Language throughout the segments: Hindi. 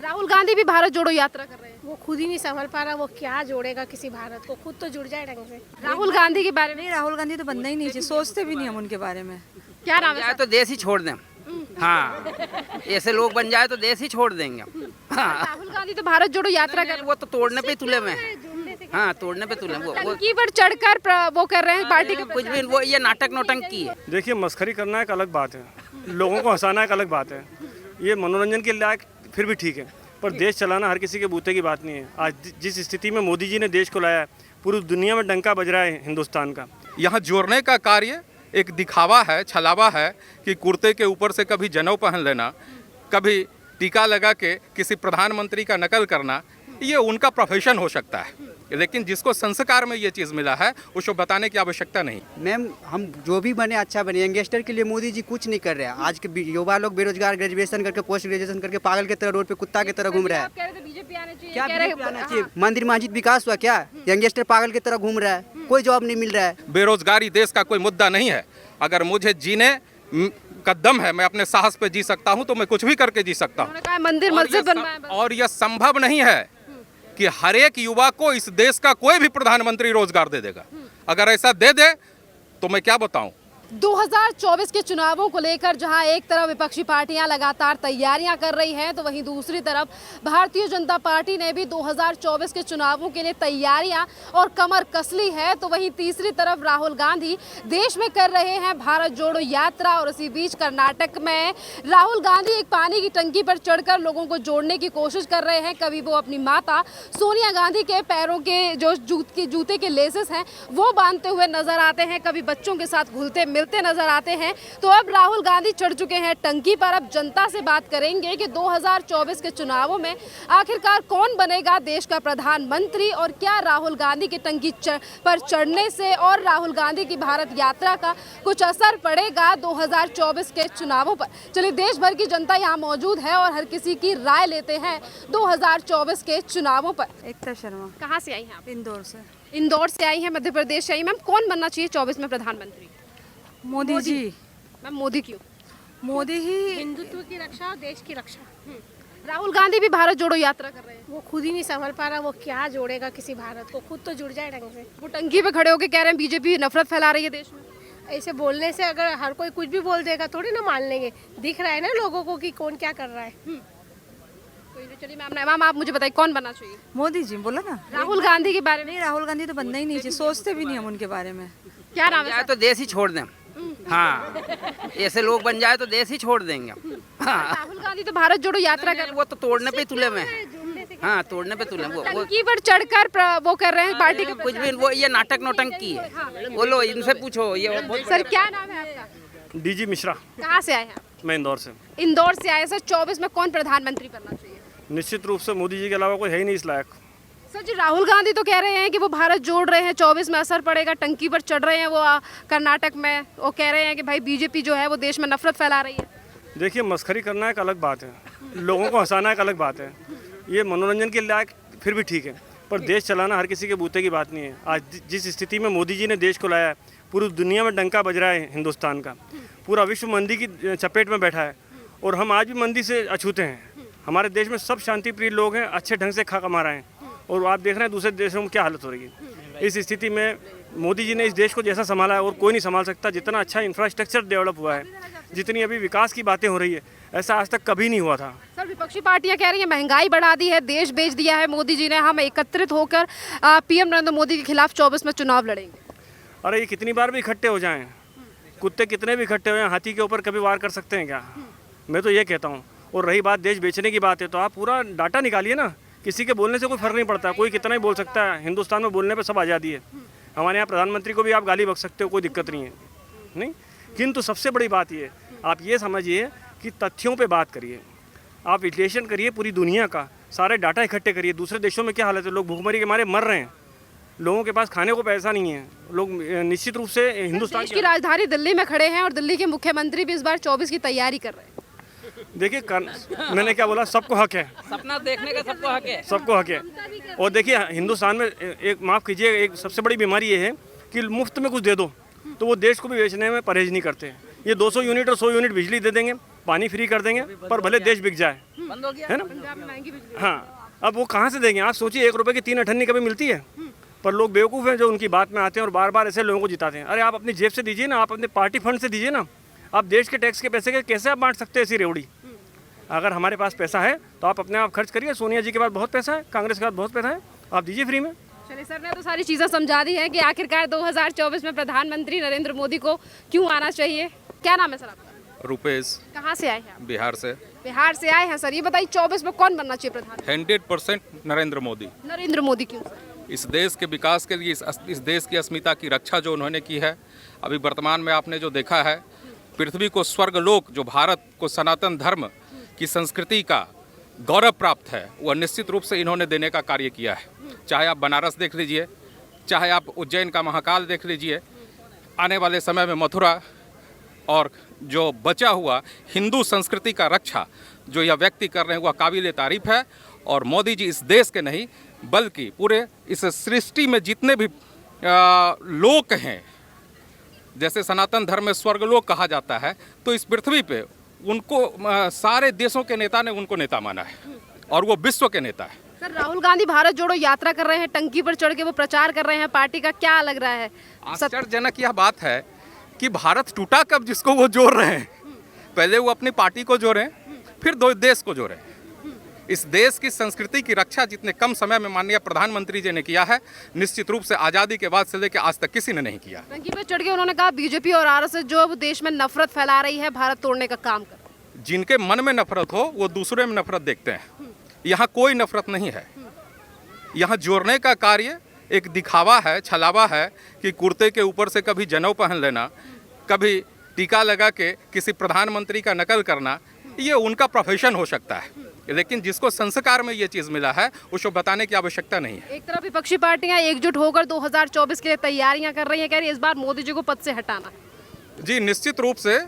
राहुल गांधी भी भारत जोड़ो यात्रा कर रहे हैं। वो खुद ही नहीं संभल पा रहा, वो क्या जोड़ेगा किसी भारत को, खुद तो जुड़ जाए ढंग से। राहुल गांधी के बारे में नहीं, राहुल गांधी तो बनना ही नहीं चाहिए, सोचते भी नहीं हम उनके बारे में। क्या नाम है जाए तो देश ही छोड़ दें। हाँ, ऐसे लोग बन जाए तो देश ही छोड़ देंगे। हाँ, राहुल गांधी तो भारत जोड़ो यात्रा कर वो तो तोड़ने पे तुले में हैं। हाँ, तोड़ने पे तुले वो टंकी पर चढ़कर वो कर रहे हैं पार्टी का कुछ भी वो ये नाटक नौटंकी है। देखिए, मस्खरी करना एक अलग बात है, लोगों को हंसाना एक अलग बात है, ये मनोरंजन के लायक फिर भी ठीक है, पर देश चलाना हर किसी के बूते की बात नहीं है। आज जिस स्थिति में मोदी जी ने देश को लाया है, पूरी दुनिया में डंका बज रहा है हिंदुस्तान का। यहाँ जोड़ने का कार्य एक दिखावा है, छलावा है कि कुर्ते के ऊपर से कभी जनेऊ पहन लेना, कभी टीका लगा के किसी प्रधानमंत्री का नकल करना, ये उनका प्रोफेशन हो सकता है, लेकिन जिसको संस्कार में ये चीज़ मिला है उसको बताने की आवश्यकता नहीं। मैम, हम जो भी बने अच्छा बने, यंगस्टर के लिए मोदी जी कुछ नहीं कर रहे हैं। आज के युवा लोग बेरोजगार, ग्रेजुएशन करके, पोस्ट ग्रेजुएशन करके पागल की तरह रोड पे कुत्ता की तरह घूम रहा है। बीजेपी आने चाहिए, क्या कह रहे बीजेपी आना चाहिए? मंदिर मस्जिद विकास हुआ क्या? यंगस्टर पागल की तरह घूम रहा है, कोई जॉब नहीं मिल रहा है। बेरोजगारी देश का कोई मुद्दा नहीं है। अगर मुझे जीने का दम है, मैं अपने साहस पे जी सकता हूँ, तो मैं कुछ भी करके जी सकता हूँ। उन्होंने कहा मंदिर मस्जिद बनवाएं बस। और यह संभव नहीं है कि हर एक युवा को इस देश का कोई भी प्रधानमंत्री रोजगार दे देगा। अगर ऐसा दे दे तो मैं क्या बताऊं। 2024 के चुनावों को लेकर जहां एक तरफ विपक्षी पार्टियां लगातार तैयारियां कर रही हैं, तो वहीं दूसरी तरफ भारतीय जनता पार्टी ने भी 2024 के चुनावों के लिए तैयारियां और कमर कस ली है। तो वहीं तीसरी तरफ राहुल गांधी देश में कर रहे हैं भारत जोड़ो यात्रा, और इसी बीच कर्नाटक में राहुल गांधी एक पानी की टंकी पर चढ़कर लोगों को जोड़ने की कोशिश कर रहे हैं। कभी वो अपनी माता सोनिया गांधी के पैरों के जो जूते के लेसेस हैं वो बांधते हुए नजर आते हैं, कभी बच्चों के साथ घुलते मिलते नजर आते हैं। तो अब राहुल गांधी चढ़ चुके हैं टंकी पर। अब जनता से बात करेंगे कि 2024 के चुनावों में आखिरकार कौन बनेगा देश का प्रधानमंत्री, और क्या राहुल गांधी की टंकी पर चढ़ने से और राहुल गांधी की भारत यात्रा का कुछ असर पड़ेगा 2024 के चुनावों पर। चलिए, देश भर की जनता यहाँ मौजूद है और हर किसी की राय लेते हैं 2024 के चुनावों पर। एकता शर्मा, कहाँ से आई हैं आप? इंदौर से। इंदौर से आई हैं, मध्य प्रदेश से आई। मैम, कौन बनना चाहिए 24 में प्रधानमंत्री? मोदी जी। मैम, मोदी क्यों? मोदी ही। हिंदुत्व की रक्षा और देश की रक्षा। राहुल गांधी भी भारत जोड़ो यात्रा कर रहे हैं। वो खुद ही नहीं संभल पा रहा, वो क्या जोड़ेगा किसी भारत को, खुद तो जुड़ जाए ढंग से। वो टंकी पे खड़े होकर कह रहे हैं बीजेपी नफरत फैला रही है देश में। ऐसे बोलने से अगर हर कोई कुछ भी बोल देगा थोड़ी ना मान लेंगे। दिख रहा है ना लोगों को कि कौन क्या कर रहा है। चलिए मैम, आप मुझे बताइए कौन बनना चाहिए? मोदी जी, बोला ना। राहुल गांधी के बारे में? नहीं, राहुल गांधी तो बनना ही नहीं चाहिए, सोचते भी नहीं हम उनके बारे में। क्या नाम है जाए तो देश ही छोड़ दें। हाँ, ऐसे लोग बन जाए तो देश ही छोड़ देंगे। हाँ, राहुल गांधी तो भारत जोड़ो यात्रा कर वो तो तोड़ने पे तुले में हैं। हाँ, तोड़ने पे तुले वो टंकी पर चढ़कर वो कर रहे हैं पार्टी का कुछ भी वो ये नाटक नौटंकी है। बोलो, इनसे पूछो। ये सर, क्या नाम है आपका? डीजी मिश्रा। कहाँ से आए हैं? मैं इंदौर से। इंदौर से आए। सर, 24 में कौन प्रधानमंत्री बनना चाहिए? निश्चित रूप से मोदी जी के अलावा कोई है ही नहीं इस लायक। सर जी, राहुल गांधी तो कह रहे हैं कि वो भारत जोड़ रहे हैं, 24 में असर पड़ेगा, टंकी पर चढ़ रहे हैं वो कर्नाटक में। वो कह रहे हैं कि भाई बीजेपी जो है वो देश में नफरत फैला रही है। देखिए, मस्खरी करना एक अलग बात है, लोगों को हंसाना एक अलग बात है, ये मनोरंजन के लायक फिर भी ठीक है, पर देश चलाना हर किसी के बूते की बात नहीं है। आज जिस स्थिति में मोदी जी ने देश को लाया है, पूरी दुनिया में डंका बज रहा है हिंदुस्तान का, पूरा विश्व मंदी की चपेट में बैठा है, और हम आज भी मंदी से अछूते हैं। हमारे देश में सब शांतिप्रिय लोग हैं, अच्छे ढंग से खा कमा रहे हैं, और आप देख रहे हैं दूसरे देशों में क्या हालत हो रही है। इस स्थिति में मोदी जी ने इस देश को जैसा संभाला है और कोई नहीं संभाल सकता। जितना अच्छा इंफ्रास्ट्रक्चर डेवलप हुआ है, जितनी अभी विकास की बातें हो रही है, ऐसा आज तक कभी नहीं हुआ था। सर, विपक्षी पार्टियां कह रही हैं महंगाई बढ़ा दी है, देश बेच दिया है मोदी जी ने, हम एकत्रित होकर पीएम नरेंद्र मोदी के खिलाफ 24 में चुनाव लड़ेंगे। अरे, ये कितनी बार भी इकट्ठे हो जाएं, कुत्ते कितने भी इकट्ठे हो जाएं, हाथी के ऊपर कभी वार कर सकते हैं क्या? मैं तो ये कहता हूँ। और रही बात देश बेचने की बात है, तो आप पूरा डाटा निकालिए ना। किसी के बोलने से कोई फर्क नहीं पड़ता, कोई कितना ही बोल सकता है। हिंदुस्तान में बोलने पे सब आज़ादी है। हमारे यहाँ प्रधानमंत्री को भी आप गाली बक सकते हो, कोई दिक्कत नहीं है, नहीं। किंतु सबसे बड़ी बात ये, आप ये समझिए कि तथ्यों पे बात करिए, आप विश्लेषण करिए पूरी दुनिया का, सारे डाटा इकट्ठे करिए। दूसरे देशों में क्या हालत है, लोग भूखमरी के मारे मर रहे हैं, लोगों के पास खाने को पैसा नहीं है। लोग निश्चित रूप से हिंदुस्तान की राजधानी दिल्ली में खड़े हैं और दिल्ली के मुख्यमंत्री भी इस बार 24 की तैयारी कर रहे हैं। देखिए, मैंने क्या बोला, सबको हक है, सपना देखने का सबको हक है, सबको हक है। और देखिए, हिंदुस्तान में एक माफ़ कीजिए, एक सबसे बड़ी बीमारी ये है कि मुफ्त में कुछ दे दो तो वो देश को भी बेचने में परहेज नहीं करते। ये 200 यूनिट और 100 यूनिट बिजली दे देंगे, पानी फ्री कर देंगे पर भले देश बिक जाए, बंद हो गया है ना। पंजाब में महंगी बिजली। हाँ, अब वो कहाँ से देंगे? आप सोचिए, 1 रुपए की 3 अठन्नी कभी मिलती है? पर लोग बेवकूफ़ हैं जो उनकी बात में आते हैं और बार बार ऐसे लोगों को जिताते हैं। अरे आप अपनी जेब से दीजिए ना, आप अपने पार्टी फंड से दीजिए ना। आप देश के टैक्स के पैसे के कैसे आप बांट सकते हैं ऐसी रेवड़ी? अगर हमारे पास पैसा है तो आप अपने आप खर्च करिए। सोनिया जी के पास बहुत पैसा है, कांग्रेस के पास बहुत पैसा है, आप दीजिए फ्री में। चलिए, सर ने तो सारी चीज़ें समझा दी हैं कि आखिरकार 2024 में प्रधानमंत्री नरेंद्र मोदी को क्यों आना चाहिए। क्या नाम है सर आपका? रुपेश, कहाँ से आए हैं आप? बिहार से। बिहार से आए हैं सर। ये बताइए 24 में कौन बनना चाहिए प्रधानमंत्री? 100% नरेंद्र मोदी। नरेंद्र मोदी क्यों सर? इस देश के विकास के लिए, इस देश की अस्मिता की रक्षा जो उन्होंने की है, अभी वर्तमान में आपने जो देखा है, पृथ्वी को स्वर्गलोक, जो भारत को सनातन धर्म की संस्कृति का गौरव प्राप्त है, वह निश्चित रूप से इन्होंने देने का कार्य किया है। चाहे आप बनारस देख लीजिए, चाहे आप उज्जैन का महाकाल देख लीजिए, आने वाले समय में मथुरा और जो बचा हुआ हिंदू संस्कृति का रक्षा जो यह व्यक्ति कर रहे हैं, वह काबिल तारीफ है। और मोदी जी इस देश के नहीं बल्कि पूरे इस सृष्टि में जितने भी लोक हैं, जैसे सनातन धर्म में स्वर्गलोक कहा जाता है, तो इस पृथ्वी पे उनको सारे देशों के नेता ने उनको नेता माना है और वो विश्व के नेता है। सर, राहुल गांधी भारत जोड़ो यात्रा कर रहे हैं, टंकी पर चढ़ के वो प्रचार कर रहे हैं पार्टी का, क्या लग रहा है? आश्चर्यजनक यह बात है कि भारत टूटा कब जिसको वो जोड़ रहे हैं। पहले वो अपनी पार्टी को जोड़ें, फिर दो देश को जोड़ें। इस देश की संस्कृति की रक्षा जितने कम समय में माननीय प्रधानमंत्री जी ने किया है, निश्चित रूप से आज़ादी के बाद से लेकर आज तक किसी ने नहीं किया। टंकी पर चढ़ के उन्होंने कहा बीजेपी और आरएसएस जो अब देश में नफरत फैला रही है, भारत तोड़ने का काम कर। जिनके मन में नफरत हो वो दूसरे में नफरत देखते हैं। यहाँ कोई नफरत नहीं है। यहाँ जोड़ने का कार्य एक दिखावा है, छलावा है कि कुर्ते के ऊपर से कभी जनेऊ पहन लेना, कभी टीका लगा के किसी प्रधानमंत्री का नकल करना, ये उनका प्रोफेशन हो सकता है। लेकिन जिसको संस्कार में ये चीज़ मिला है उसको बताने की आवश्यकता नहीं है। एक तरफ विपक्षी पार्टियां एकजुट होकर 2024 के लिए तैयारियां कर रही हैं, कह रही है इस बार मोदी जी को पद से हटाना। जी, निश्चित रूप से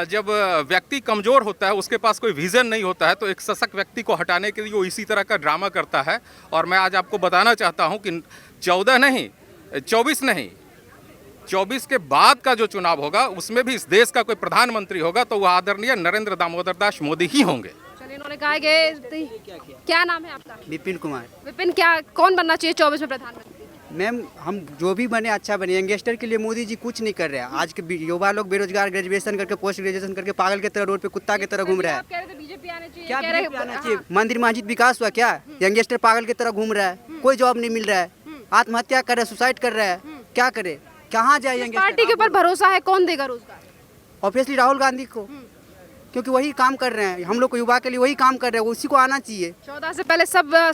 जब व्यक्ति कमज़ोर होता है, उसके पास कोई विज़न नहीं होता है, तो एक सशक्त व्यक्ति को हटाने के लिए वो इसी तरह का ड्रामा करता है। और मैं आज आपको बताना चाहता हूं कि 24 नहीं 24 के बाद का जो चुनाव होगा उसमें भी इस देश का कोई प्रधानमंत्री होगा तो वह आदरणीय नरेंद्र दामोदर दास मोदी ही होंगे। चलिए, इन्होंने कहा कि क्या नाम है आपका? विपिन कुमार। विपिन, क्या कौन बनना चाहिए 24 में प्रधानमंत्री? मैम, हम जो भी बने अच्छा बने। यंगस्टर के लिए मोदी जी कुछ नहीं कर रहे हैं। आज के युवा लोग बेरोजगार, ग्रेजुएशन करके, पोस्ट ग्रेजुएशन करके पागल के तरह रोड पे कुत्ता की तरह घूम रहा है। आप कह रहे थे बीजेपी आने चाहिए, क्या कह रहे बीजेपी आना चाहिए? मंदिर मस्जिद विकास हुआ क्या? यंगस्टर पागल की तरह घूम रहा है, कोई जॉब नहीं मिल रहा है, आत्महत्या कर रहा है, सुसाइड कर रहा है, क्या करे? कहाँ जाए यंगस्टर? पार्टी के ऊपर भरोसा है, कौन देगा रोजगार? ऑब्वियसली राहुल गांधी को, क्योंकि वही काम कर रहे हैं। हम लोग को युवा के लिए वही काम कर रहे हैं, उसी को आना चाहिए। 14 से पहले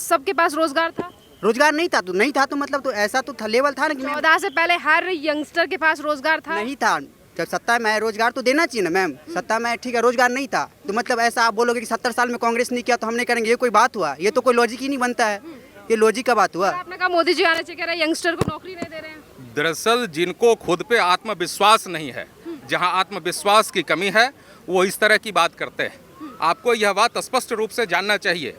सबके पास रोजगार था। रोजगार नहीं था तो मतलब तो ऐसा तो था, लेवल था ना कि 14 से पहले हर यंगस्टर के पास रोजगार था। नहीं था। जब सत्ता में आए रोजगार तो देना चाहिए ना मैम। सत्ता में आए ठीक है, रोजगार नहीं था तो मतलब ऐसा आप बोलोगे कि 70 साल में कांग्रेस नहीं किया तो हम नहीं करेंगे, ये कोई बात हुआ? ये तो कोई लॉजिक ही नहीं बनता है। ये लॉजिक का बात हुआ? आपने कहा मोदी जी आने चाहिए, कह रहे यंगस्टर को नौकरी नहीं दे रहे हैं। दरअसल जिनको खुद पे आत्मविश्वास नहीं है, जहां आत्मविश्वास की कमी है, वो इस तरह की बात करते हैं। आपको यह बात स्पष्ट रूप से जानना चाहिए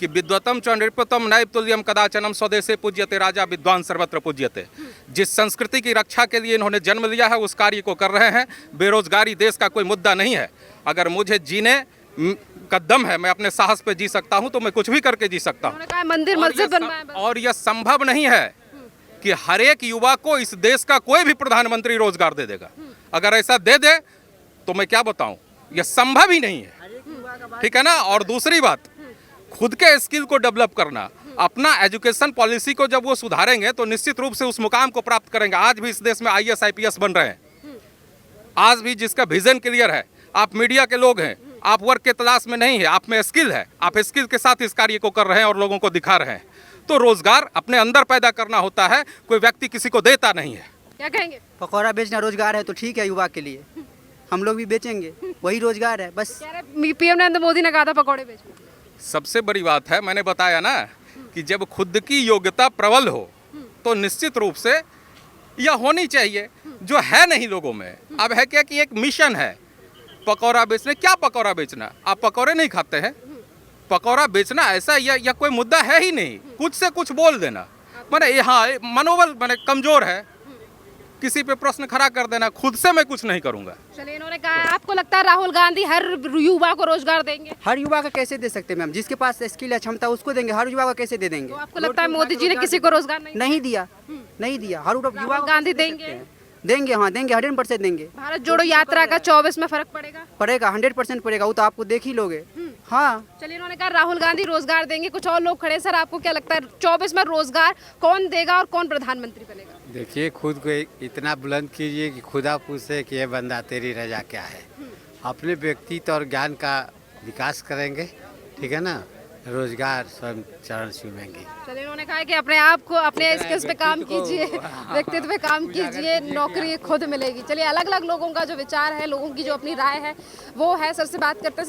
कि विद्वतम च नृपतम नैव तुल्यम कदाचनम स्वदेशे पूज्यते राजा विद्वान सर्वत्र पूज्यते। जिस संस्कृति की रक्षा के लिए इन्होंने जन्म लिया है उस कार्य को कर रहे हैं। बेरोजगारी देश का कोई मुद्दा नहीं है। अगर मुझे जीने का दम है, मैं अपने साहस पे जी सकता हूं, तो मैं कुछ भी करके जी सकता हूं। उन्होंने कहा मंदिर मस्जिद बनवाएं बस। और यह संभव नहीं है कि हर एक युवा को इस देश का कोई भी प्रधानमंत्री रोजगार दे देगा। अगर ऐसा दे दे तो मैं क्या बताऊं, यह संभव ही नहीं है। ठीक है ना। और दूसरी बात, खुद के स्किल को डेवलप करना, अपना एजुकेशन पॉलिसी को जब वो सुधारेंगे तो निश्चित रूप से उस मुकाम को प्राप्त करेंगे। आज भी इस देश में IAS IPS बन रहे हैं। आज भी जिसका विजन क्लियर है, आप मीडिया के लोग हैं, आप वर्क के तलाश में नहीं है, आप में स्किल है, आप स्किल के साथ इस कार्य को कर रहे हैं और लोगों को दिखा रहे हैं। तो रोजगार अपने अंदर पैदा करना होता है, कोई व्यक्ति किसी को देता नहीं है। क्या कहेंगे? पकौड़ा बेचना रोजगार है तो ठीक है, युवा के लिए हम लोग भी बेचेंगे, वही रोजगार है बस। कह रहे PM नरेंद्र मोदी ने कहा था पकौड़े बेचना। सबसे बड़ी बात है, मैंने बताया ना कि जब खुद की योग्यता प्रबल हो तो निश्चित रूप से यह होनी चाहिए, जो है नहीं लोगों में। अब है क्या कि एक मिशन है पकौड़ा बेचने। क्या पकौड़ा बेचना? आप पकौड़े नहीं खाते हैं? पकौड़ा बेचना ऐसा या कोई मुद्दा है ही नहीं। कुछ से कुछ बोल देना, माने यहाँ मनोबल माने कमजोर है, किसी पे प्रश्न खड़ा कर देना, खुद से मैं कुछ नहीं करूँगा। चलिए, इन्होंने कहा आपको लगता है राहुल गांधी हर युवा को रोजगार देंगे? हर युवा का कैसे दे सकते हैं मैम? जिसके पास स्किल है, क्षमता, उसको देंगे। हर युवा का कैसे दे देंगे? तो आपको लगता है मोदी जी ने किसी को रोजगार नहीं? नहीं दिया, नहीं दिया। हर युवा को गांधी कैसे दे देंगे? सकते हैं? देंगे, हाँ देंगे, 100% देंगे। भारत जोड़ो यात्रा का 24 में फर्क पड़ेगा? पड़ेगा, 100% पड़ेगा। वो तो आपको देख ही लोगे। हाँ, चलिए, इन्होंने कहा राहुल गांधी रोजगार देंगे। कुछ और लोग खड़े। सर, आपको क्या लगता है 24 में रोजगार कौन देगा और कौन प्रधानमंत्री बनेगा? देखिए, खुद को इतना बुलंद कीजिए कि खुदा पूछे कि ये बंदा तेरी रजा क्या है। अपने व्यक्तित्व और ज्ञान का विकास करेंगे, ठीक है ना, रोजगार स्वयं चरण चूमेंगे। चलिए, इन्होंने कहा कि अपने आप को, अपने स्किल्स पे काम कीजिए, व्यक्तित्व पे काम कीजिए, नौकरी खुद मिलेगी। चलिए, अलग अलग लोगों का जो विचार है, लोगों की जो अपनी राय है वो है। सर से बात करते हैं।